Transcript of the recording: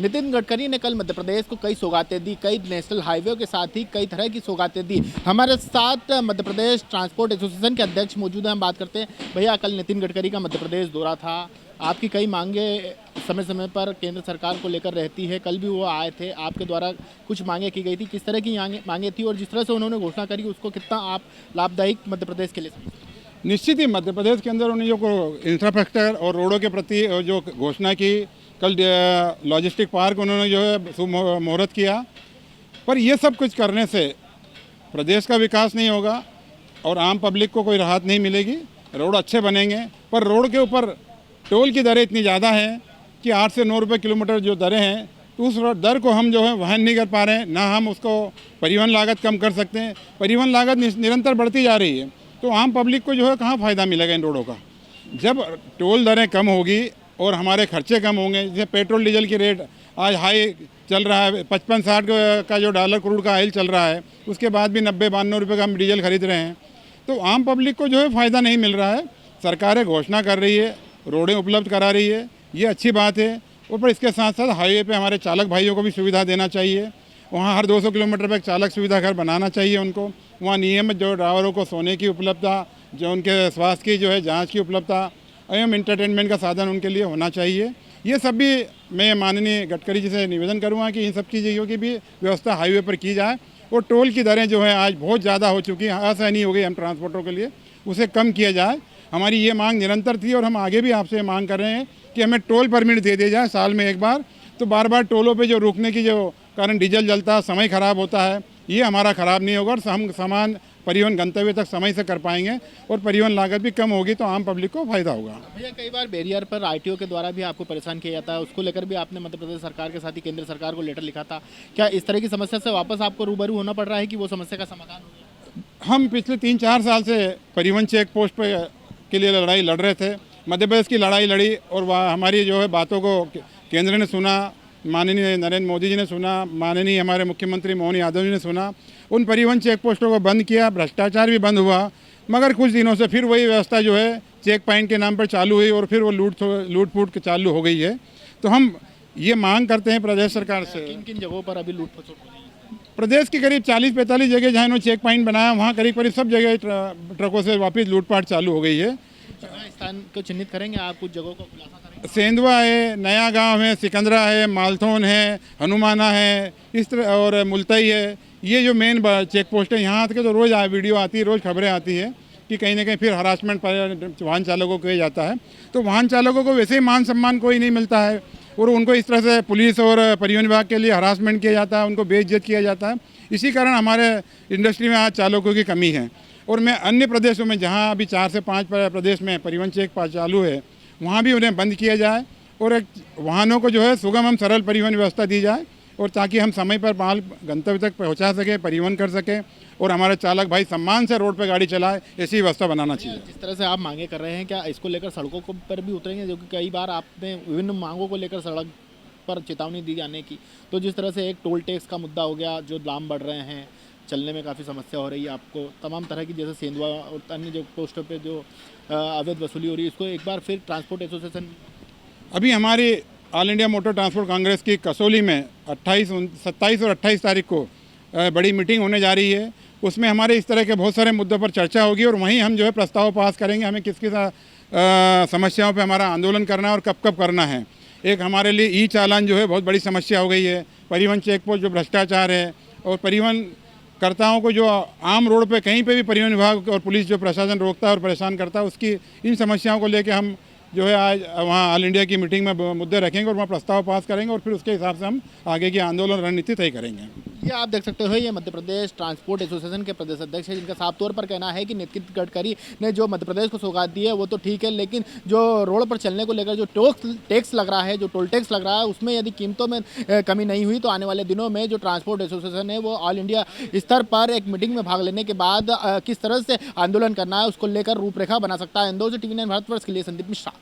नितिन गडकरी ने कल मध्य प्रदेश को कई सौगातें दी, कई नेशनल हाईवे के साथ ही कई तरह की सौगातें दी। हमारे साथ मध्य प्रदेश ट्रांसपोर्ट एसोसिएशन के अध्यक्ष मौजूद हैं। हम बात करते हैं। भैया, कल नितिन गडकरी का मध्य प्रदेश दौरा था। आपकी कई मांगे समय समय पर केंद्र सरकार को लेकर रहती है। कल भी वो आए थे, आपके द्वारा कुछ मांगे की गई थी। किस तरह की मांगे थी और जिस तरह से उन्होंने घोषणा करी उसको कितना आप लाभदायक मध्य प्रदेश के लिए समझते हैं? निश्चित ही मध्य प्रदेश के अंदर उन्होंने जो इंफ्रास्ट्रक्चर और रोडों के प्रति जो घोषणा की, कल लॉजिस्टिक पार्क उन्होंने जो है शुभ मुहूर्त किया। पर ये सब कुछ करने से प्रदेश का विकास नहीं होगा और आम पब्लिक को कोई राहत नहीं मिलेगी। रोड अच्छे बनेंगे पर रोड के ऊपर टोल की दरें इतनी ज़्यादा हैं कि 8 से 9 रुपये किलोमीटर जो दरें हैं, तो उस दर को हम जो है वहन नहीं कर पा रहे हैं। ना हम उसको परिवहन लागत कम कर सकते हैं। परिवहन लागत निरंतर बढ़ती जा रही है, तो आम पब्लिक को जो है कहाँ फ़ायदा मिलेगा इन रोडों का। जब टोल दरें कम होगी और हमारे खर्चे कम होंगे, जैसे पेट्रोल डीजल की रेट आज हाई चल रहा है, 55-60 का जो डॉलर क्रूड का ऑयल चल रहा है, उसके बाद भी 90-92 रुपये का हम डीजल खरीद रहे हैं, तो आम पब्लिक को जो है फ़ायदा नहीं मिल रहा है। सरकारें घोषणा कर रही है, रोडें उपलब्ध करा रही है, ये अच्छी बात है। और पर इसके साथ साथ हाईवे पे हमारे चालक भाइयों को भी सुविधा देना चाहिए। वहाँ हर 200 किलोमीटर पर एक चालक सुविधा घर बनाना चाहिए उनको। वहाँ नियमित जो ड्राइवरों को सोने की उपलब्धता, जो उनके स्वास्थ्य की जो है जांच की उपलब्धता एवं इंटरटेनमेंट का साधन उनके लिए होना चाहिए। ये सब भी मैं माननीय गडकरी जी से निवेदन करूँगा कि इन सब चीज़ों की भी व्यवस्था हाईवे पर की जाए। और टोल की दरें जो है आज बहुत ज़्यादा हो चुकी हैं, असहनीय हो गई हम ट्रांसपोर्टरों के लिए, उसे कम किया जाए। हमारी ये मांग निरंतर थी और हम आगे भी आपसे मांग कर रहे हैं कि हमें टोल परमिट दे दिया जाए साल में एक बार। तो बार बार टोलों पे जो रुकने की जो कारण डीजल जलता है, समय ख़राब होता है, ये हमारा ख़राब नहीं होगा और हम सामान परिवहन गंतव्य तक समय से कर पाएंगे और परिवहन लागत भी कम होगी, तो आम पब्लिक को फ़ायदा होगा। भैया, कई बार बैरियर पर आरटीओ के द्वारा भी आपको परेशान किया जाता है। उसको लेकर भी आपने मध्य प्रदेश सरकार के साथ ही केंद्र सरकार को लेटर लिखा था। क्या इस तरह की समस्या से वापस आपको रूबरू होना पड़ रहा है कि वो समस्या का समाधान हो गया? हम पिछले 3-4 साल से परिवहन चेक पोस्ट के लिए लड़ाई लड़ रहे थे। मध्य प्रदेश की लड़ाई लड़ी और वह हमारी जो है बातों को केंद्र ने सुना, माननीय नरेंद्र मोदी जी ने सुना, माननीय हमारे मुख्यमंत्री मोहन यादव जी ने सुना। उन परिवहन चेक पोस्टों को बंद किया, भ्रष्टाचार भी बंद हुआ। मगर कुछ दिनों से फिर वही व्यवस्था जो है चेक पॉइंट के नाम पर चालू हुई और फिर वो लूट फूट चालू हो गई है। तो हम ये मांग करते हैं प्रदेश सरकार से। किन किन जगहों पर अभी लूट खसोट हो रही है? प्रदेश की करीब 40-45 जगह जहाँ इन्होंने चेक पॉइंट बनाया, वहाँ करीब सब जगह ट्रकों से वापस लूटपाट चालू हो गई है। जगह स्थान को चिन्हित करेंगे आप, कुछ जगहों को खुलासा करेंगे? सेंधवा है, नया गांव है, सिकंदरा है, मालथोन है, हनुमाना है, इस तरह और मुल्तई है। ये जो मेन चेक पोस्ट है, यहाँ के तो रोज़ वीडियो आती है, रोज़ खबरें आती है कि कहीं ना कहीं फिर हरासमेंट वाहन चालकों को किया जाता है। तो वाहन चालकों को वैसे ही मान सम्मान कोई नहीं मिलता है और उनको इस तरह से पुलिस और परिवहन विभाग के लिए हरासमेंट किया जाता है, उनको बेइज्जत किया जाता है। इसी कारण हमारे इंडस्ट्री में आज चालकों की कमी है। और मैं अन्य प्रदेशों में जहाँ अभी 4 से 5 प्रदेश में परिवहन चेक चालू है, वहाँ भी उन्हें बंद किया जाए और एक वाहनों को जो है सुगम हम सरल परिवहन व्यवस्था दी जाए और ताकि हम समय पर माल गंतव्य तक पहुँचा सकें, परिवहन कर सकें और हमारे चालक भाई सम्मान से रोड पर गाड़ी चलाए, ऐसी व्यवस्था बनाना चाहिए। जिस तरह से आप मांगे कर रहे हैं, क्या इसको लेकर सड़कों को पर भी उतरेंगे? जो कि कई बार आपने विभिन्न मांगों को लेकर सड़क पर चेतावनी दी जाने की, तो जिस तरह से एक टोल टैक्स का मुद्दा हो गया, जो दाम बढ़ रहे हैं, चलने में काफ़ी समस्या हो रही है आपको, तमाम तरह की जैसे सेंधवा और अन्य जो पोस्टों पे जो अवैध वसूली हो रही है, इसको एक बार फिर ट्रांसपोर्ट एसोसिएशन अभी हमारी all India motor transport Congress की कसौली में 27 और 28 तारीख को बड़ी मीटिंग होने जा रही है। उसमें हमारे इस तरह के बहुत सारे मुद्दों पर चर्चा होगी और वहीं हम जो है प्रस्ताव पास करेंगे, हमें किस किस समस्याओं पे हमारा आंदोलन करना है और कब कब करना है। एक हमारे लिए ई चालान जो है बहुत बड़ी समस्या हो गई है, परिवहन चेक पोस्ट जो भ्रष्टाचार है और परिवहन कर्ताओं को जो आम रोड पे कहीं पे भी परिवहन विभाग और पुलिस जो प्रशासन रोकता है और परेशान करता है, उसकी इन समस्याओं को लेके हम जो है आज वहाँ ऑल इंडिया की मीटिंग में मुद्दे रखेंगे और वहाँ प्रस्ताव पास करेंगे और फिर उसके हिसाब से हम आगे की आंदोलन रणनीति तय करेंगे। ये आप देख सकते हो, ये मध्य प्रदेश ट्रांसपोर्ट एसोसिएशन के प्रदेश अध्यक्ष है, जिनका साफ तौर पर कहना है कि नितिन गडकरी ने जो मध्य प्रदेश को सौगात दी है वो तो ठीक है, लेकिन जो रोड पर चलने को लेकर जो टैक्स लग रहा है, जो टोल टैक्स लग रहा है, उसमें यदि कीमतों में कमी नहीं हुई तो आने वाले दिनों में जो ट्रांसपोर्ट एसोसिएशन है वो ऑल इंडिया स्तर पर एक मीटिंग में भाग लेने के बाद किस तरह से आंदोलन करना है उसको लेकर रूपरेखा बना सकता है। इंदौर से TV9 भारतवर्ष के लिए संदीप मिश्रा।